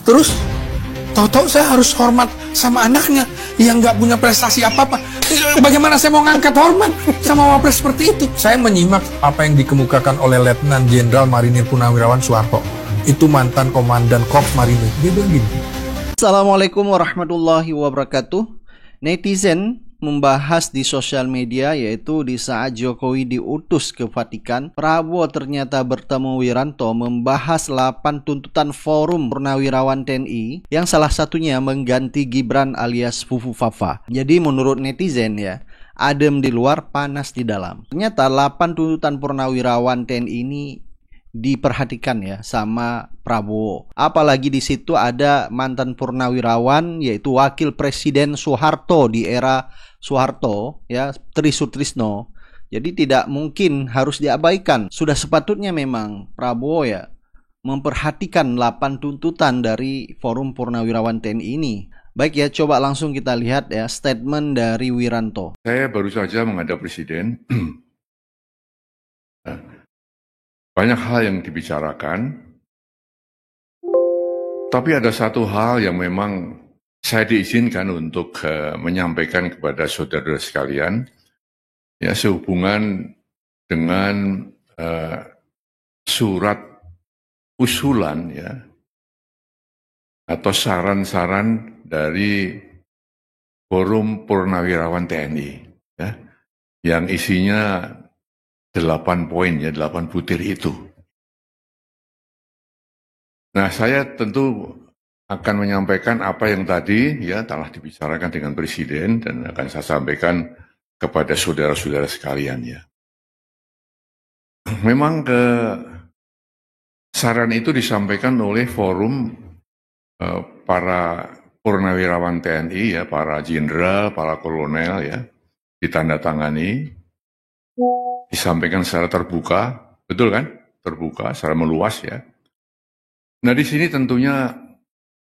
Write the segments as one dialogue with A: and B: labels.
A: Terus tahu-tahu saya harus hormat sama anaknya yang nggak punya prestasi apa-apa. Bagaimana saya mau ngangkat hormat sama wapres seperti itu? Saya menyimak apa yang dikemukakan oleh Letnan Jenderal Marinir Purnawirawan Soeharto. Itu mantan Komandan Korps Marinir. Dia bilang gini.
B: Assalamualaikum warahmatullahi wabarakatuh. Netizen membahas di sosial media, yaitu di saat Jokowi diutus ke Vatikan, Prabowo ternyata bertemu Wiranto membahas 8 tuntutan Forum Purnawirawan TNI yang salah satunya mengganti Gibran alias Fufu Fafa. Jadi menurut netizen ya, adem di luar, panas di dalam. Ternyata 8 tuntutan Purnawirawan TNI ini diperhatikan ya sama Prabowo. Apalagi di situ ada mantan purnawirawan yaitu Wakil Presiden Soeharto di era Soeharto ya, Tri Sutrisno. Jadi tidak mungkin harus diabaikan. Sudah sepatutnya memang Prabowo ya memperhatikan 8 tuntutan dari Forum Purnawirawan TNI ini. Baik ya, coba langsung kita lihat ya statement dari Wiranto.
C: Saya baru saja menghadap Presiden. Banyak hal yang dibicarakan, tapi ada satu hal yang memang saya diizinkan untuk menyampaikan kepada saudara sekalian, ya sehubungan dengan surat usulan ya atau saran-saran dari Forum Purnawirawan TNI, ya, yang isinya 8 poin ya, 8 butir itu. Nah, saya tentu akan menyampaikan apa yang tadi ya telah dibicarakan dengan Presiden dan akan saya sampaikan kepada saudara-saudara sekalian ya. Memang saran itu disampaikan oleh forum para purnawirawan TNI ya, para jenderal, para kolonel ya, ditandatangani, disampaikan secara terbuka, betul kan? Terbuka, secara meluas ya. Nah di sini tentunya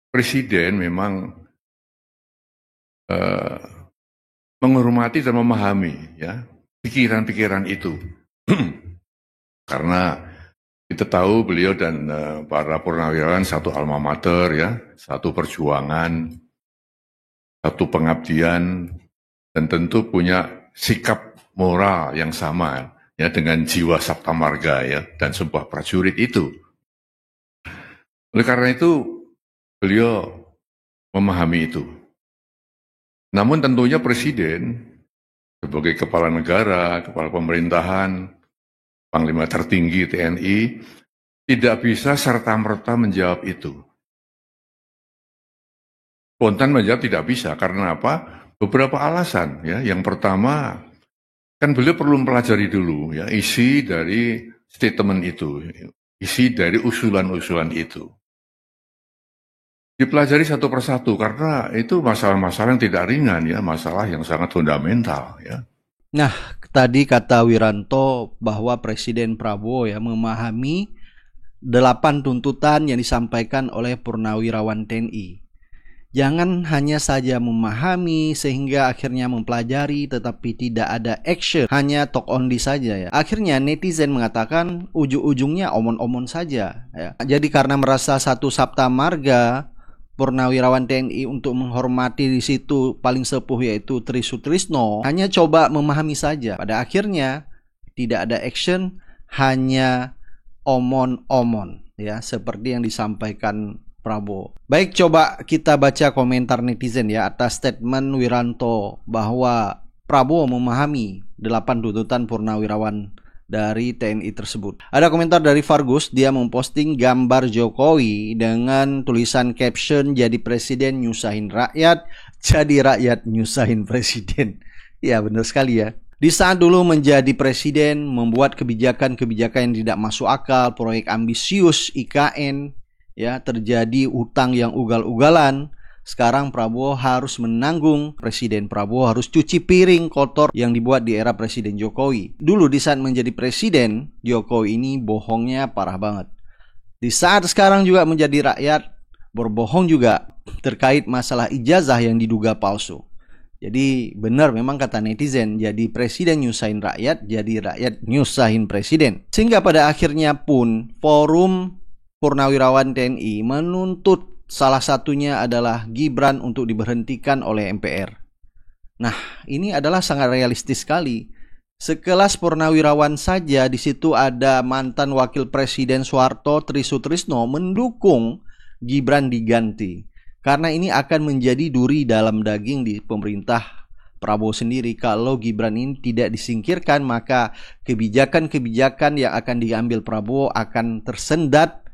C: Presiden memang menghormati dan memahami ya pikiran-pikiran itu. Karena kita tahu beliau dan para purnawirawan satu alma mater ya, satu perjuangan, satu pengabdian, dan tentu punya sikap moral yang sama ya dengan jiwa sabta marga ya dan sebuah prajurit itu. Oleh karena itu beliau memahami itu. Namun tentunya Presiden sebagai kepala negara, kepala pemerintahan, panglima tertinggi TNI tidak bisa serta-merta menjawab itu. Spontan menjawab tidak bisa karena apa? Beberapa alasan ya. Yang pertama, kan beliau perlu mempelajari dulu ya isi dari statement itu, isi dari usulan-usulan itu. Dipelajari satu persatu karena itu masalah-masalah yang tidak ringan ya, masalah yang sangat fundamental ya.
B: Nah, tadi kata Wiranto bahwa Presiden Prabowo ya memahami 8 tuntutan yang disampaikan oleh Purnawirawan TNI. Jangan hanya saja memahami sehingga akhirnya mempelajari tetapi tidak ada action, hanya talk only saja ya. Akhirnya netizen mengatakan ujung-ujungnya omon-omon saja ya. Jadi karena merasa satu sabta marga Purnawirawan TNI untuk menghormati di situ paling sepuh yaitu Tri Sutrisno, hanya coba memahami saja. Pada akhirnya tidak ada action, hanya omon-omon ya, seperti yang disampaikan Prabowo. Baik, coba kita baca komentar netizen ya atas statement Wiranto bahwa Prabowo memahami 8 tuntutan purnawirawan dari TNI tersebut. Ada komentar dari Fargus, dia memposting gambar Jokowi dengan tulisan caption jadi presiden nyusahin rakyat, jadi rakyat nyusahin presiden. Ya benar sekali ya. Di saat dulu menjadi presiden, membuat kebijakan-kebijakan yang tidak masuk akal, proyek ambisius IKN, ya terjadi utang yang ugal-ugalan. Sekarang Prabowo harus menanggung, Presiden Prabowo harus cuci piring kotor yang dibuat di era Presiden Jokowi. Dulu di saat menjadi presiden, Jokowi ini bohongnya parah banget. Di saat sekarang juga menjadi rakyat, berbohong juga terkait masalah ijazah yang diduga palsu. Jadi benar memang kata netizen, jadi presiden nyusahin rakyat, jadi rakyat nyusahin presiden. Sehingga pada akhirnya pun Forum Purnawirawan TNI menuntut salah satunya adalah Gibran untuk diberhentikan oleh MPR. Nah, ini adalah sangat realistis sekali. Sekelas Purnawirawan saja di situ ada mantan Wakil Presiden Soeharto Tri Sutrisno mendukung Gibran diganti. Karena ini akan menjadi duri dalam daging di pemerintah Prabowo sendiri. Kalau Gibran ini tidak disingkirkan, maka kebijakan-kebijakan yang akan diambil Prabowo akan tersendat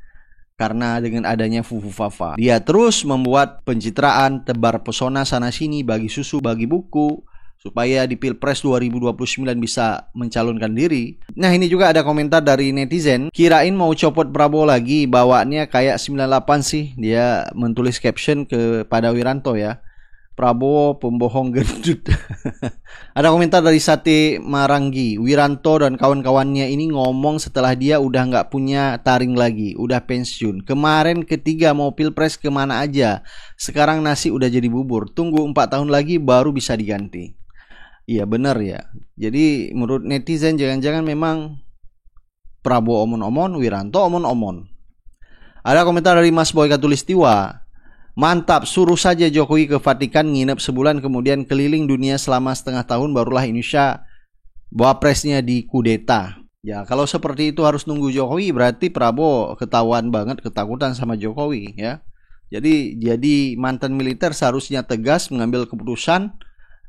B: karena dengan adanya Fufufafa. Dia terus membuat pencitraan, tebar pesona sana-sini, bagi susu, bagi buku, supaya di Pilpres 2029 bisa mencalonkan diri. Nah, ini juga ada komentar dari netizen, kirain mau copot Prabowo lagi, bawaannya kayak 98 sih. Dia menulis caption kepada Wiranto ya, Prabowo pembohong gendut. Ada komentar dari Sate Maranggi, Wiranto dan kawan-kawannya ini ngomong setelah dia udah nggak punya taring lagi, udah pensiun. Kemarin ketiga mau Pilpres kemana aja, sekarang nasi udah jadi bubur, tunggu 4 tahun lagi baru bisa diganti. Iya benar ya. Jadi menurut netizen jangan-jangan memang Prabowo omon-omon, Wiranto omon-omon. Ada komentar dari Mas Boy Katulistiwa, mantap, suruh saja Jokowi ke Vatikan nginep sebulan kemudian keliling dunia selama setengah tahun barulah Indonesia wapresnya dikudeta. Ya kalau seperti itu harus nunggu Jokowi, berarti Prabowo ketahuan banget ketakutan sama Jokowi ya. Jadi mantan militer seharusnya tegas mengambil keputusan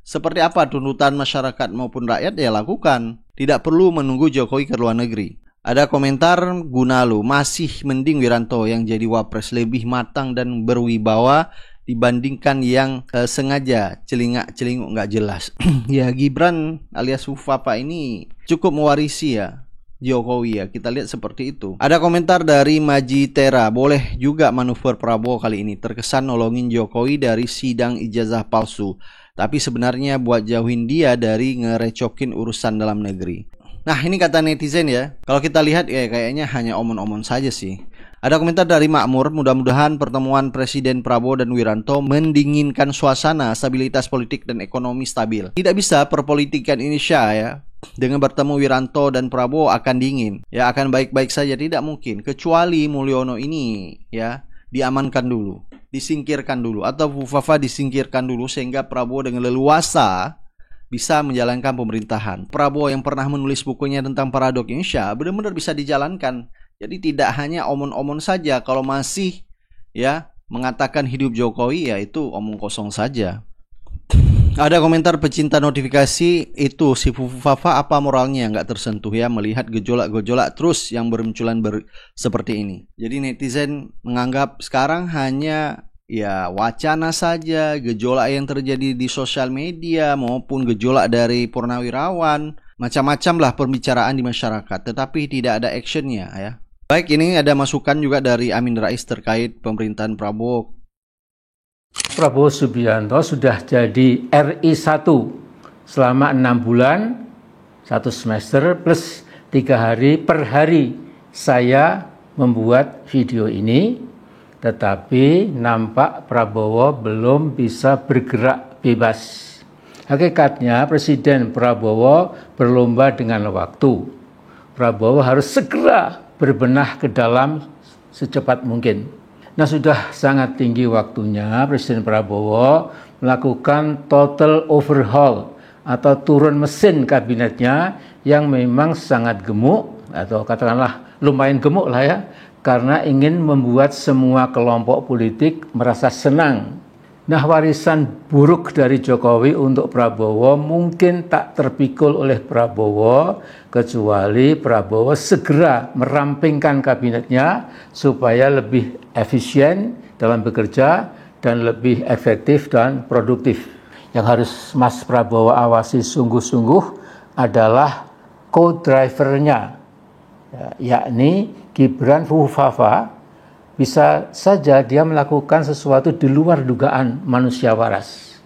B: seperti apa tuntutan masyarakat maupun rakyat ya lakukan. Tidak perlu menunggu Jokowi ke luar negeri. Ada komentar Gunalu, masih mending Wiranto yang jadi wapres, lebih matang dan berwibawa dibandingkan yang sengaja celingak-celinguk nggak jelas. Ya Gibran alias Fufafa ini cukup mewarisi ya Jokowi ya, kita lihat seperti itu. Ada komentar dari Maji Tera, boleh juga manuver Prabowo kali ini, terkesan nolongin Jokowi dari sidang ijazah palsu, tapi sebenarnya buat jauhin dia dari ngerecokin urusan dalam negeri. Nah ini kata netizen ya, kalau kita lihat ya kayaknya hanya omon-omon saja sih. Ada komentar dari Makmur, mudah-mudahan pertemuan Presiden Prabowo dan Wiranto mendinginkan suasana stabilitas politik dan ekonomi stabil. Tidak bisa perpolitikan Indonesia ya, dengan bertemu Wiranto dan Prabowo akan dingin. Ya akan baik-baik saja, tidak mungkin. Kecuali Mulyono ini ya diamankan dulu, disingkirkan dulu, atau Fufafa disingkirkan dulu sehingga Prabowo dengan leluasa bisa menjalankan pemerintahan. Prabowo yang pernah menulis bukunya tentang paradok Indonesia benar-benar bisa dijalankan. Jadi tidak hanya omon-omon saja. Kalau masih ya mengatakan hidup Jokowi ya itu omong kosong saja. Ada komentar pecinta notifikasi, itu si Fufafa apa moralnya nggak tersentuh ya melihat gejolak-gejolak terus yang bermunculan seperti ini. Jadi netizen menganggap sekarang hanya ya wacana saja, gejolak yang terjadi di sosial media maupun gejolak dari Purnawirawan, macam-macam lah pembicaraan di masyarakat, tetapi tidak ada actionnya ya. Baik, ini ada masukan juga dari Amin Rais terkait pemerintahan Prabowo.
D: Prabowo Subianto sudah jadi RI 1 selama 6 bulan, 1 semester plus 3 hari per hari saya membuat video ini. Tetapi nampak Prabowo belum bisa bergerak bebas. Hakikatnya Presiden Prabowo berlomba dengan waktu. Prabowo harus segera berbenah ke dalam secepat mungkin. Nah sudah sangat tinggi waktunya Presiden Prabowo melakukan total overhaul atau turun mesin kabinetnya yang memang sangat gemuk atau katakanlah lumayan gemuk lah ya. Karena ingin membuat semua kelompok politik merasa senang. Nah warisan buruk dari Jokowi untuk Prabowo mungkin tak terpikul oleh Prabowo, kecuali Prabowo segera merampingkan kabinetnya supaya lebih efisien dalam bekerja dan lebih efektif dan produktif. Yang harus Mas Prabowo awasi sungguh-sungguh adalah co-drivernya, yakni Gibran Fufafa. Bisa saja dia melakukan sesuatu di luar dugaan manusia waras.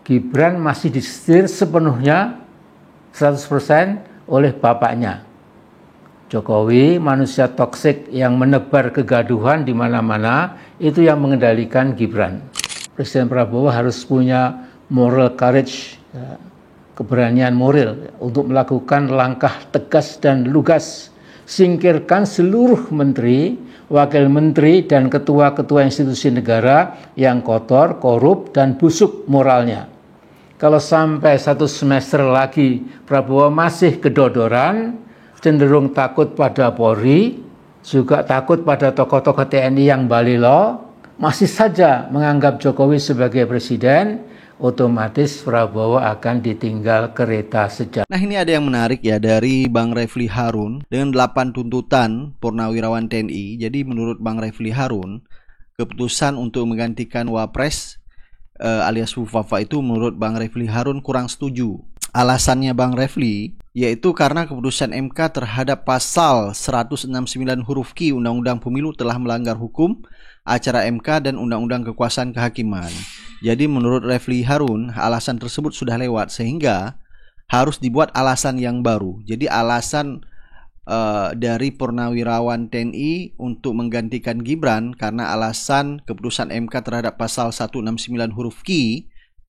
D: Gibran masih disetir sepenuhnya 100% oleh bapaknya. Jokowi manusia toksik yang menebar kegaduhan di mana-mana, itu yang mengendalikan Gibran. Presiden Prabowo harus punya moral courage, keberanian moral untuk melakukan langkah tegas dan lugas. Singkirkan seluruh menteri wakil menteri dan ketua-ketua institusi negara yang kotor, korup, dan busuk moralnya. Kalau sampai 1 semester lagi Prabowo masih kedodoran, cenderung takut pada Polri, juga takut pada tokoh-tokoh TNI yang balilo, masih saja menganggap Jokowi sebagai presiden, otomatis Prabowo akan ditinggal kereta sejarah.
B: Nah, ini ada yang menarik ya dari Bang Refli Harun dengan 8 tuntutan purnawirawan TNI. Jadi menurut Bang Refli Harun, keputusan untuk menggantikan Wapres alias Fufafa itu menurut Bang Refli Harun kurang setuju. Alasannya Bang Refli yaitu karena keputusan MK terhadap pasal 169 huruf Q Undang-Undang Pemilu telah melanggar hukum acara MK dan Undang-Undang Kekuasaan Kehakiman. Jadi menurut Refli Harun alasan tersebut sudah lewat sehingga harus dibuat alasan yang baru. Jadi alasan dari purnawirawan TNI untuk menggantikan Gibran karena alasan keputusan MK terhadap pasal 169 huruf Q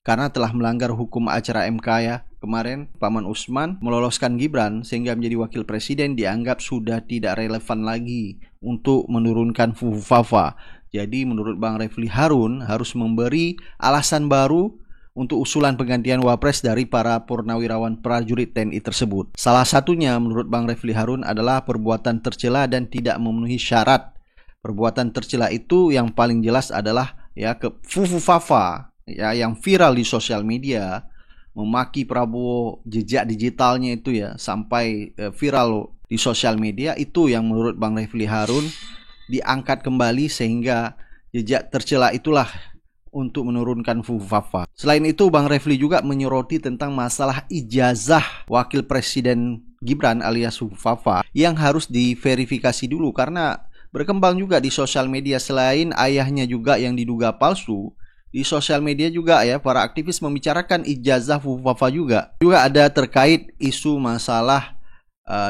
B: karena telah melanggar hukum acara MK ya. Kemarin Paman Usman meloloskan Gibran sehingga menjadi wakil presiden dianggap sudah tidak relevan lagi untuk menurunkan Fufafa. Jadi menurut Bang Refli Harun harus memberi alasan baru untuk usulan penggantian Wapres dari para purnawirawan prajurit TNI tersebut. Salah satunya menurut Bang Refli Harun adalah perbuatan tercela dan tidak memenuhi syarat. Perbuatan tercela itu yang paling jelas adalah ya ke Fufafa ya yang viral di sosial media, memaki Prabowo, jejak digitalnya itu ya sampai viral di sosial media, itu yang menurut Bang Refli Harun diangkat kembali sehingga jejak tercela itulah untuk menurunkan Fufafa. Selain itu Bang Refli juga menyoroti tentang masalah ijazah wakil presiden Gibran alias Fufafa yang harus diverifikasi dulu karena berkembang juga di sosial media. Selain ayahnya juga yang diduga palsu, di sosial media juga ya para aktivis membicarakan ijazah Fufafa juga. Juga ada terkait isu masalah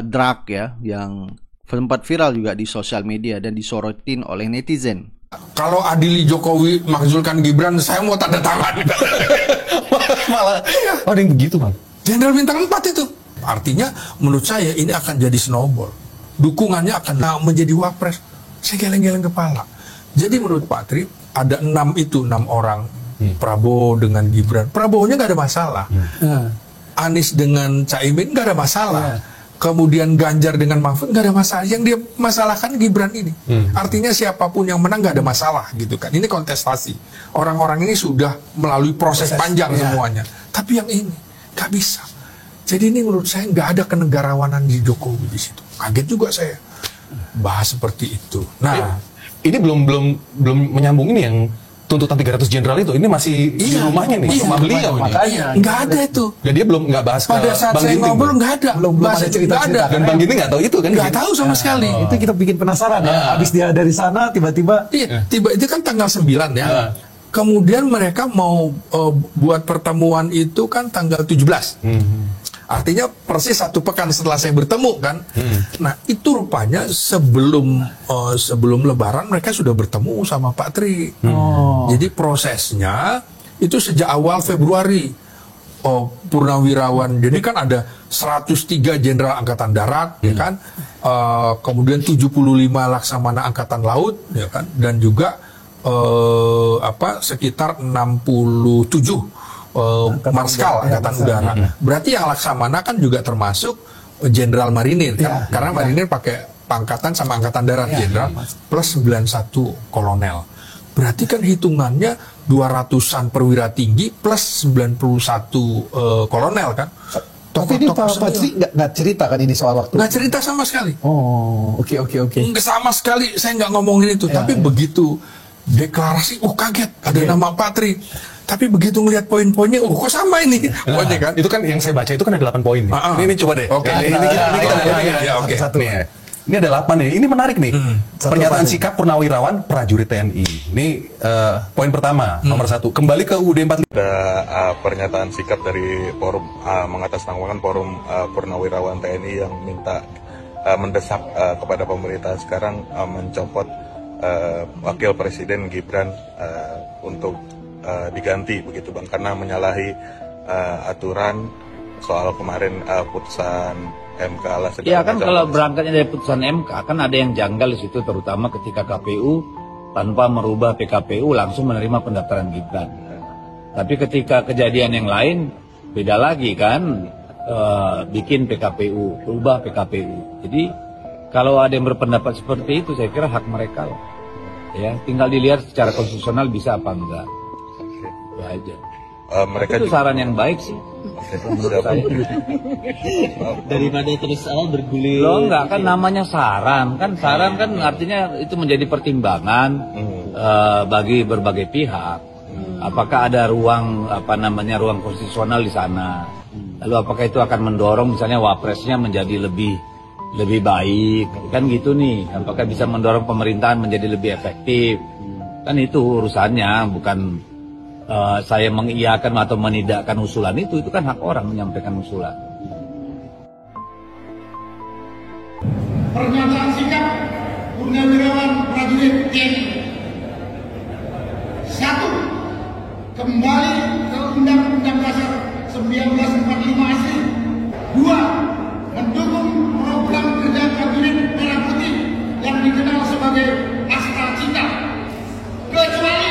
B: drug ya yang sempat viral juga di sosial media dan disorotin oleh netizen.
A: Kalau adili Jokowi makzulkan Gibran, saya mau tanda tangan.
E: Malah ada yang begitu, Bang.
A: Jenderal bintang 4 itu. Artinya menurut saya ini akan jadi snowball. Dukungannya akan menjadi Wapres. Saya geleng-geleng kepala. Jadi menurut Pak Tri ada 6 orang. Prabowo dengan Gibran. Prabowo-nya nggak ada masalah. Anies dengan Caimin nggak ada masalah. Kemudian Ganjar dengan Mahfud nggak ada masalah. Yang dia masalahkan Gibran ini. Artinya siapapun yang menang nggak ada masalah gitu kan. Ini kontestasi. Orang-orang ini sudah melalui proses panjang semuanya. Tapi yang ini nggak bisa. Jadi ini menurut saya nggak ada kenegarawanan di Jokowi di situ. Kaget juga saya bahas seperti itu. Nah,
E: ini belum menyambung ini yang tuntutan 300 jenderal itu. Ini masih di rumahnya nih sama beliau nih.
A: Makanya nggak ada itu.
E: Dan dia belum nggak bahas
A: pada saat
E: Bang
A: saya
E: Ginting.
A: ngobrol nggak ada.
F: Belum ada cerita-cerita.
E: Dan Bang Ginting nggak tahu itu kan?
A: Nggak tahu sama sekali.
F: Itu kita bikin penasaran ya. Habis dia dari sana tiba-tiba
A: Tiba itu kan tanggal 9 ya. Kemudian mereka mau buat pertemuan itu kan tanggal 17. Artinya persis 1 pekan setelah saya bertemu kan. Nah itu rupanya sebelum Lebaran mereka sudah bertemu sama Pak Tri. Jadi prosesnya itu sejak awal Februari. Purnawirawan. Jadi kan ada 103 jenderal angkatan darat, ya kan. Kemudian 75 laksamana angkatan laut, ya kan. Dan juga sekitar 67 Marskal Angkatan Udara. Berarti yang laksamana kan juga termasuk Jenderal Marinir kan? Karena Marinir pakai pangkatan sama Angkatan Darat Jenderal plus 91 Kolonel. Berarti kan hitungannya 200-an perwira tinggi plus 91 kolonel kan.
F: Tapi ini Pak Patri nggak cerita kan ini soal waktu?
A: Nggak cerita sama sekali.
F: Oh, oke.
A: Nggak sama sekali saya nggak ngomongin itu. Tapi begitu deklarasi, kaget ada nama Patri. Tapi begitu ngelihat poin-poinnya, kok sama ini poinnya kan?
E: Itu kan yang saya baca itu kan ada 8 poin nih. Ini coba deh.
A: Oke.
E: Ini kita nih. Ini ada 8 nih. Ini menarik nih. Pernyataan sikap purnawirawan prajurit TNI. Ini poin pertama, nomor 1. Kembali ke UUD 45.
G: Ada pernyataan sikap dari forum mengatasnamakan forum purnawirawan TNI yang minta mendesak kepada pemerintah sekarang mencopot wakil presiden Gibran untuk diganti begitu Bang, karena menyalahi aturan soal kemarin putusan MK lah segala
H: Ya kan
G: macam.
H: kalau berangkatnya dari putusan MK kan ada yang janggal di situ, terutama ketika KPU tanpa merubah PKPU langsung menerima pendaftaran Gibran. Tapi ketika kejadian yang lain beda lagi kan, bikin PKPU, rubah PKPU. Jadi kalau ada yang berpendapat seperti itu saya kira hak mereka lah. Ya, tinggal dilihat secara konstitusional bisa apa enggak. Itu aja.
G: Mereka
H: Itu saran yang baik sih. Menurut saya.
I: Daripada terus bergulir.
H: Loh enggak kan namanya saran kan artinya itu menjadi pertimbangan bagi berbagai pihak. Apakah ada ruang ruang konstitusional di sana? Lalu apakah itu akan mendorong misalnya wapresnya menjadi lebih baik kan gitu nih? Apakah bisa mendorong pemerintahan menjadi lebih efektif? Kan itu urusannya, bukan saya mengiyakan atau menidakkan usulan itu kan hak orang menyampaikan usulan.
J: Pernyataan sikap Purnawirawan Prajurit TNI. 1. Kembali ke Undang-Undang Dasar 1945 asli. 2. Mendukung program kerja Kabinet Merah Putih yang dikenal sebagai Astra Cita, kecuali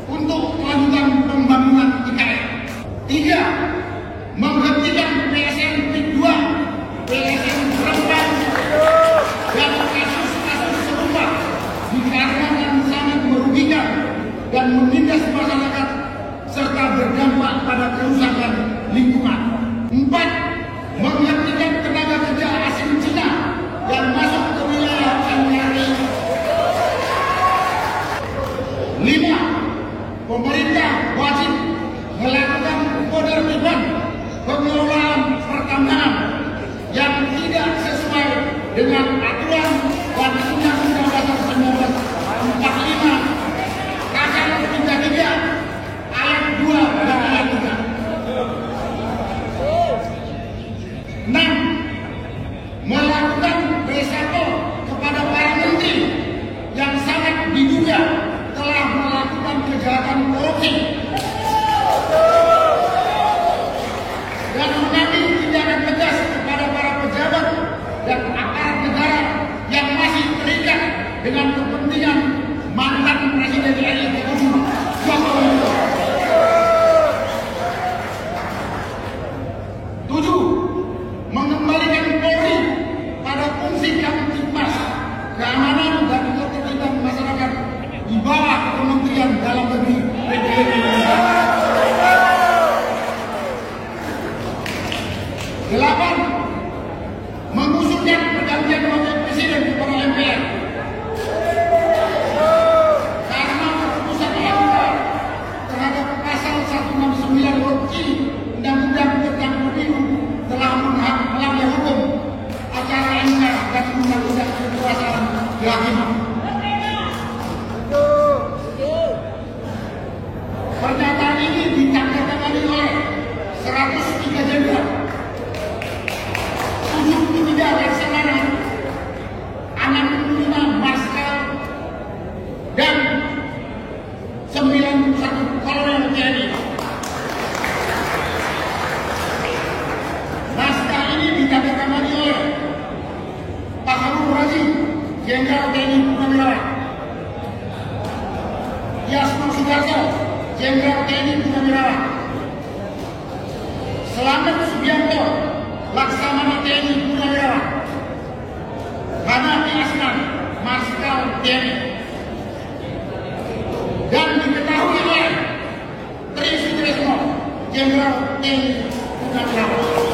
J: untuk kelanjutan pembangunan IKN. 3. Menghentikan PSN PIK 2, PSN Rembang, dan kasus-kasus serupa dikarenakan sangat merugikan dan menindas masyarakat serta berdampak pada kerusakan lingkungan. 4. Menghentikan tenaga kerja asing Cina yang masuk ke wilayah NKRI. 5. Pemerintah wajib melakukan penertiban pengelolaan pertambangan yang tidak sesuai dengan aturan dan Undang-Undang Dasar 1945 Pasal 33 ayat 2 dan ayat 3. 6. Melakukan reshuffle kepada para menteri yang sangat diduga telah melakukan kejahatan korupsi dan mengambil tindakan tegas kepada para pejabat dan aparat negara yang masih terikat dengan kepentingan mantan Presiden RI Joko Widodo. 7. Mengembalikan Polri pada fungsi Kamtibmas, keamanan dan ketertiban masyarakat di bawah Kementerian Dalam Negeri Republik Indonesia. 8. Mengusulkan pergantian wakil presiden kepada MPR karena keputusan MK terhadap pasal 169 huruf C Undang-Undang tentang Pemilu telah melanggar hukum acara MK dan Undang-Undang Kekuasaan Kehakiman. Pernyataan ini ditandatangani oleh 103 jenderal, 73 laksamana, 65 marskal, dan 91 kolonel TNI. Naskah ini ditandatangani oleh Pak Harun Razi, Jenderal TNI Purnawirawan, Yasno Sudarso, Jenderal TNI Purnawirawan, Selamat Subianto, Laksamana TNI Purnawirawan, Hanafi Asnan, Marskal TNI, dan diketahui oleh Tri Sutresno, Jenderal TNI Purnawirawan.